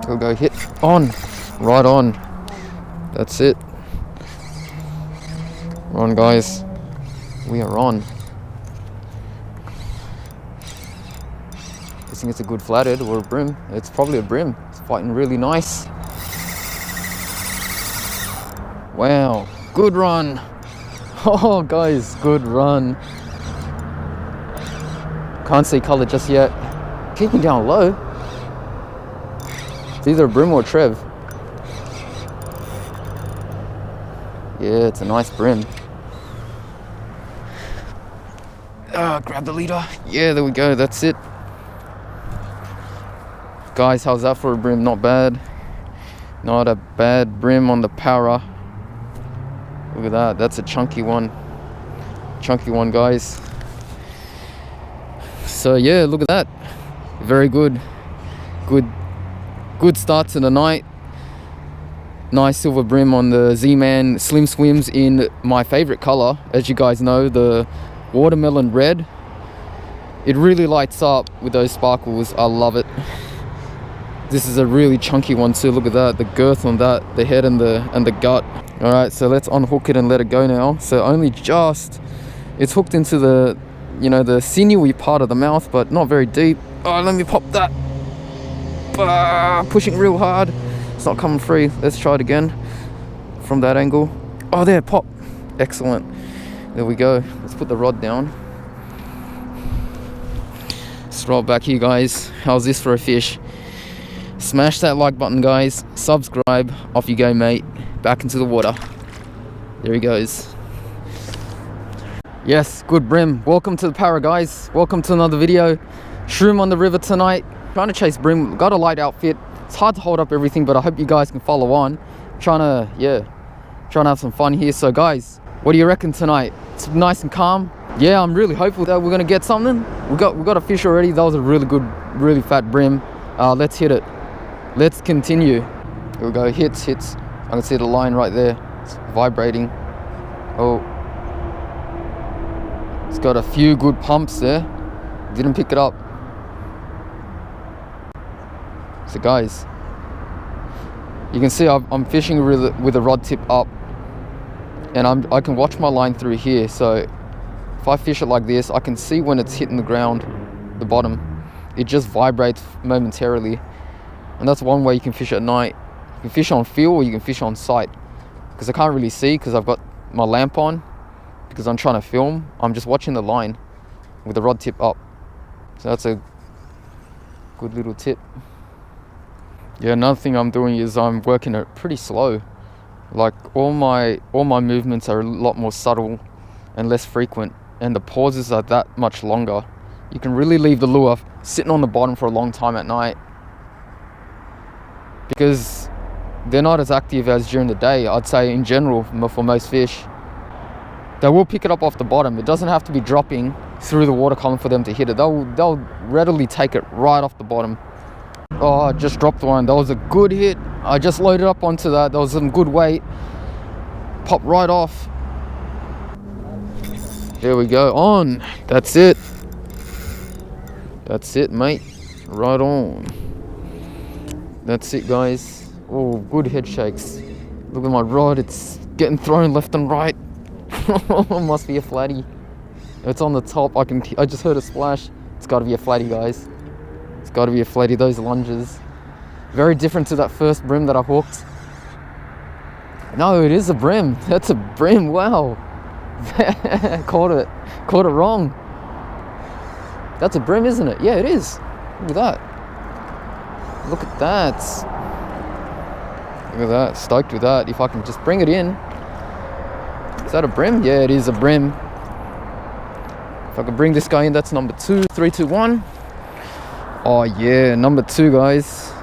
We'll go hit on, right on. That's it. We're on, guys. We are on. I think it's a good flathead or a bream. It's probably a bream. It's fighting really nice. Wow, good run. Oh, guys, good run. Can't see color just yet. Keeping down low. It's either a bream or a trev. Yeah, it's a nice bream. Grab the leader. Yeah, there we go. That's it. Guys, how's that for a bream? Not bad. Not a bad bream on the para. Look at that. That's a chunky one. Chunky one, guys. So yeah, look at that. Very good. Good start to the night. Nice silver bream on the Zman SlimSwimz in my favorite color. As you guys know, the watermelon red. It really lights up with those sparkles. I love it. This is a really chunky one too. Look at that, the girth on that, the head and the gut. All right, so let's unhook it and let it go now. So only just, it's hooked into the, you know, the sinewy part of the mouth, but not very deep. Oh, let me pop that. Pushing real hard. It's not coming free. Let's try it again from that angle. Oh, there, pop. Excellent. There we go. Let's put the rod down. Let's roll back here, guys. How's this for a fish? Smash that like button, guys. Subscribe. Off you go, mate. Back into the water. There he goes. Yes, good bream. Welcome to the para, guys. Welcome to another video. Shroom on the river tonight. Trying to chase bream. Got a light outfit. It's hard to hold up everything, but I hope you guys can follow on. Trying to have some fun here. So guys, what do you reckon tonight? It's nice and calm. Yeah, I'm really hopeful that we're gonna get something. We got a fish already. That was a really good, really fat bream. Let's hit it. Let's continue. Here we go. Hits. I can see the line right there. It's vibrating. Oh, it's got a few good pumps there. Didn't pick it up. So guys, you can see I'm fishing with the rod tip up, and I can watch my line through here. So if I fish it like this, I can see when it's hitting the ground, the bottom. It just vibrates momentarily, and that's one way you can fish at night. You can fish on feel or you can fish on sight, because I can't really see because I've got my lamp on, because I'm trying to film. I'm just watching the line with the rod tip up. So that's a good little tip. Yeah, another thing I'm doing is I'm working it pretty slow. Like all my movements are a lot more subtle and less frequent, and the pauses are that much longer. You can really leave the lure sitting on the bottom for a long time at night, because they're not as active as during the day. I'd say in general for most fish, they will pick it up off the bottom. It doesn't have to be dropping through the water column for them to hit it. They'll readily take it right off the bottom. Oh, I just dropped one. That was a good hit. I just loaded up onto that. That was some good weight. Popped right off. There we go. On. That's it. That's it, mate. Right on. That's it, guys. Oh, good head shakes. Look at my rod. It's getting thrown left and right. Must be a flatty. It's on the top. I just heard a splash. It's got to be a flatty, guys. It's got to be a flatty. Those lunges, very different to that first bream that I hooked. No, it is a bream. That's a bream. Wow. Caught it wrong. That's a bream, isn't it? Yeah, it is. Look at that. Look at that. Look at that. Stoked with that. If I can just bring it in. Is that a bream? Yeah, it is a bream. If I can bring this guy in, that's number 2. 3, 2, 1. Oh yeah, number 2, guys.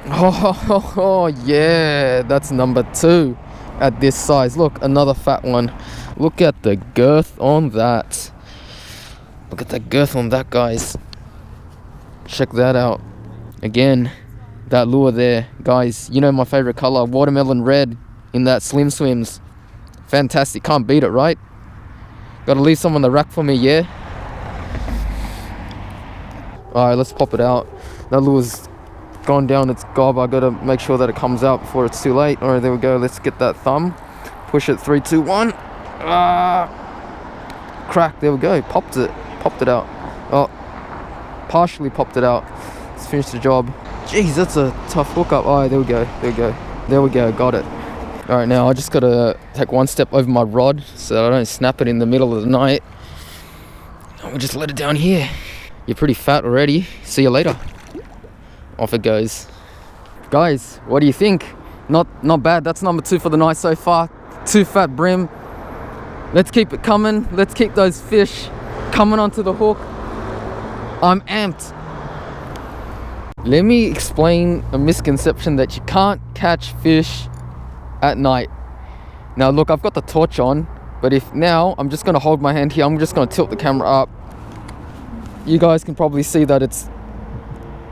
Oh yeah, that's number 2 at this size. Look, another fat one. Look at the girth on that. Look at the girth on that, guys. Check that out. Again, that lure there, guys. You know my favorite color, watermelon red in that SlimSwimz. Fantastic, can't beat it, right? Gotta leave some on the rack for me, yeah? Alright, let's pop it out. That lure's gone down its gob. I gotta make sure that it comes out before it's too late. Alright, there we go. Let's get that thumb. Push it. 3, 2, 1. Crack. There we go. Popped it out. Oh, partially popped it out. Let's finish the job. Jeez, that's a tough hookup. Alright, there we go. Got it. Alright, now I just gotta take one step over my rod so that I don't snap it in the middle of the night. And we'll just let it down here. You're pretty fat already. See you later. Off it goes. Guys, what do you think? Not bad. That's number 2 for the night so far. 2 fat bream. Let's keep it coming. Let's keep those fish coming onto the hook. I'm amped. Let me explain a misconception that you can't catch fish at night. Now look, I've got the torch on, but now I'm just going to hold my hand here. I'm just going to tilt the camera up. You guys can probably see that it's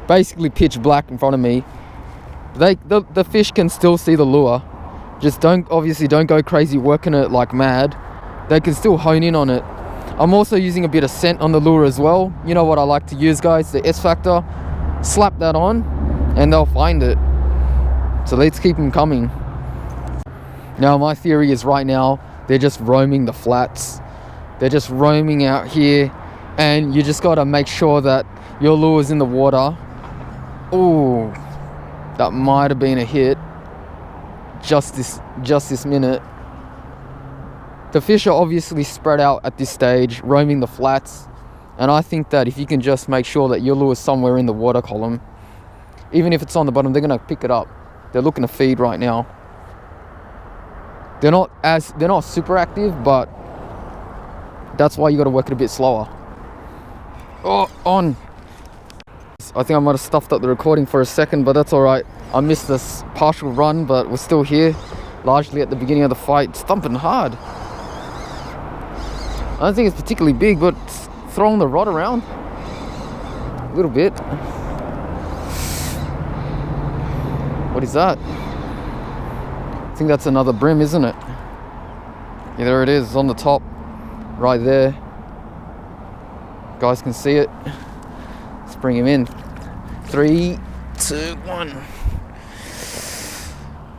basically pitch black in front of me. The fish can still see the lure. Just don't go crazy working it like mad. They can still hone in on it. I'm also using a bit of scent on the lure as well. You know what I like to use, guys? The S factor. Slap that on and they'll find it. So let's keep them coming. Now my theory is right now they're just roaming the flats. They're just roaming out here, and you just got to make sure that your lure's in the water. Oh, that might have been a hit. Just this minute. The fish are obviously spread out at this stage, roaming the flats, and I think that if you can just make sure that your lure is somewhere in the water column, even if it's on the bottom, they're gonna pick it up. They're looking to feed right now. They're not super active, but that's why you got to work it a bit slower. Oh, on. I think I might have stuffed up the recording for a second, but that's all right. I missed this partial run, but we're still here, largely at the beginning of the fight. It's thumping hard. I don't think it's particularly big, but it's throwing the rod around a little bit. What is that? I think that's another bream, isn't it? Yeah, there it is. It's on the top, right there. Guys can see it. Let's bring him in. 3, 2, 1.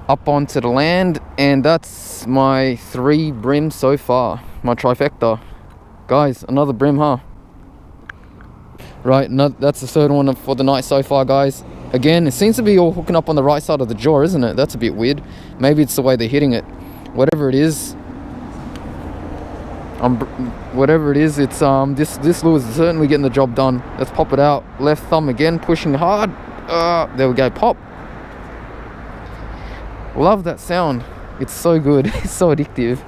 Up onto the land, and that's my 3 bream so far. My trifecta. Guys, another bream, huh? Right, no, that's the 3rd one for the night so far, guys. Again, it seems to be all hooking up on the right side of the jaw, isn't it? That's a bit weird. Maybe it's the way they're hitting it. Whatever it is, it's this lure is certainly getting the job done. Let's pop it out. Left thumb again, pushing hard. There we go, pop. Love that sound. It's so good. It's so addictive.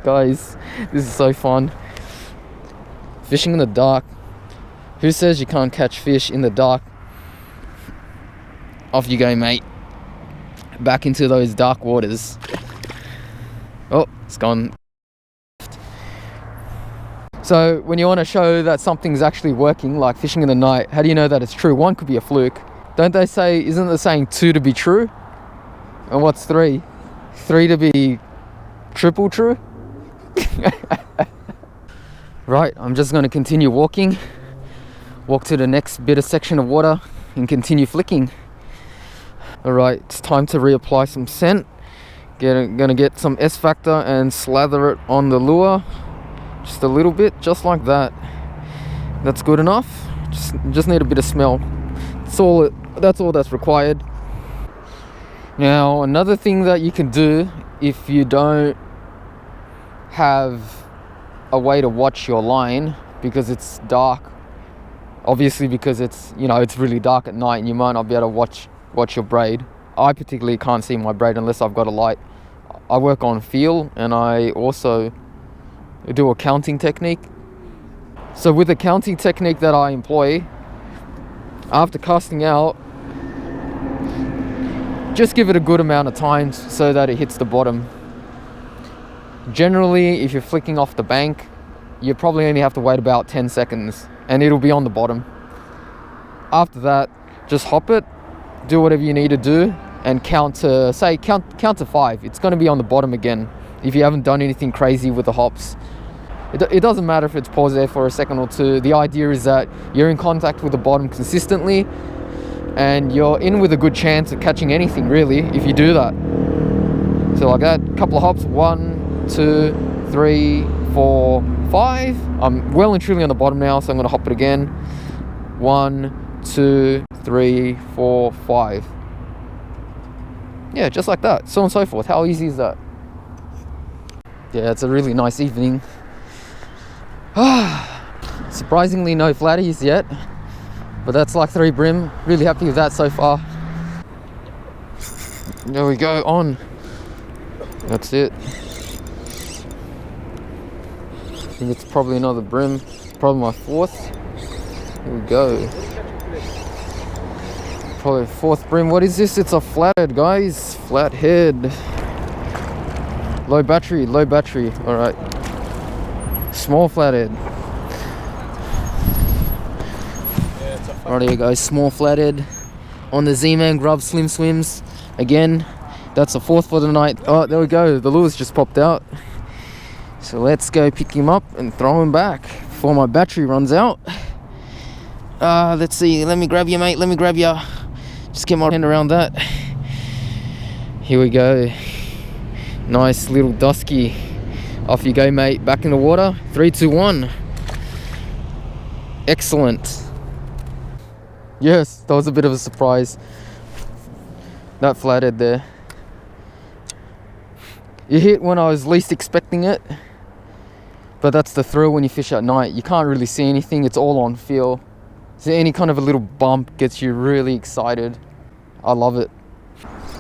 Guys, this is so fun. Fishing in the dark. Who says you can't catch fish in the dark? Off you go, mate. Back into those dark waters. Oh, it's gone. So when you want to show that something's actually working, like fishing in the night, how do you know that it's true? 1 could be a fluke. Don't they say, isn't the saying 2 to be true? And what's 3? 3 to be triple true? Right, I'm just going to continue walking. Walk to the next bit of section of water and continue flicking. Alright, it's time to reapply some scent. Gonna get some S factor and slather it on the lure. Just a little bit, just like that. That's good enough. Just need a bit of smell. That's all that's required. Now, another thing that you can do if you don't have a way to watch your line because it's dark, obviously because it's really dark at night and you might not be able to watch your braid. I particularly can't see my braid unless I've got a light. I work on feel, and I also do a counting technique. So with the counting technique that I employ, after casting out, just give it a good amount of time so that it hits the bottom. Generally, if you're flicking off the bank, you probably only have to wait about 10 seconds and it'll be on the bottom. After that, just hop it, do whatever you need to do, and count to 5. It's going to be on the bottom again if you haven't done anything crazy with the hops. It doesn't matter if it's paused there for a second or two. The idea is that you're in contact with the bottom consistently, and you're in with a good chance of catching anything really if you do that. So like that, couple of hops, 1, 2, 3, 4, 5. I'm well and truly on the bottom now, so I'm gonna hop it again. 1, 2, 3, 4, 5. Yeah, just like that, so on and so forth. How easy is that? Yeah, it's a really nice evening. Surprisingly no flatties yet, but that's like 3 bream. Really happy with that so far. There we go, on. That's it. I think it's probably another bream. Probably my 4th. Here we go. Probably 4th bream. What is this? It's a flathead, guys. Flathead. Low battery, low battery. Alright. Small flathead. Alright, guys. Small flathead. On the Zman grub SlimSwimz. Again. That's the 4th for the night. Oh, there we go. The lures just popped out. So let's go pick him up and throw him back before my battery runs out. Let's see. Let me grab you, mate. Let me grab you. Just get my hand around that. Here we go. Nice little dusky. Off you go, mate. Back in the water. 3, 2, 1. Excellent. Yes, that was a bit of a surprise. That flathead there. You hit when I was least expecting it, but that's the thrill when you fish at night. You can't really see anything, it's all on feel. So any kind of a little bump gets you really excited. I love it.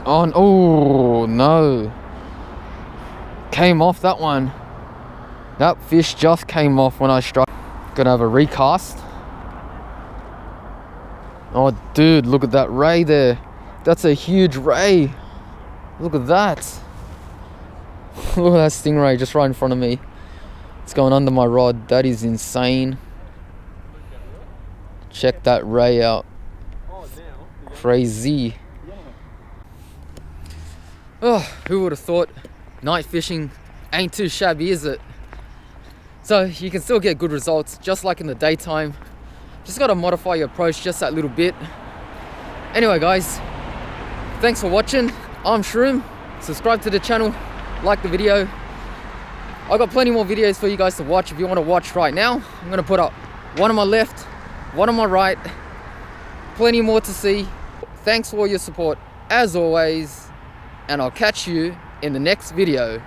Oh no. Came off that one. That fish just came off when I struck. Gonna have a recast. Oh dude, look at that ray there. That's a huge ray. Look at that. Look at that stingray just right in front of me. It's going under my rod. That is insane. Check that ray out. Crazy. Oh, who would have thought night fishing ain't too shabby, is it? So you can still get good results just like in the daytime. Just got to modify your approach just that little bit. Anyway guys, thanks for watching. I'm Shroom. Subscribe to the channel. Like the video. I've got plenty more videos for you guys to watch if you want to watch right now. I'm going to put up one on my left, one on my right. Plenty more to see. Thanks for all your support as always, and I'll catch you in the next video.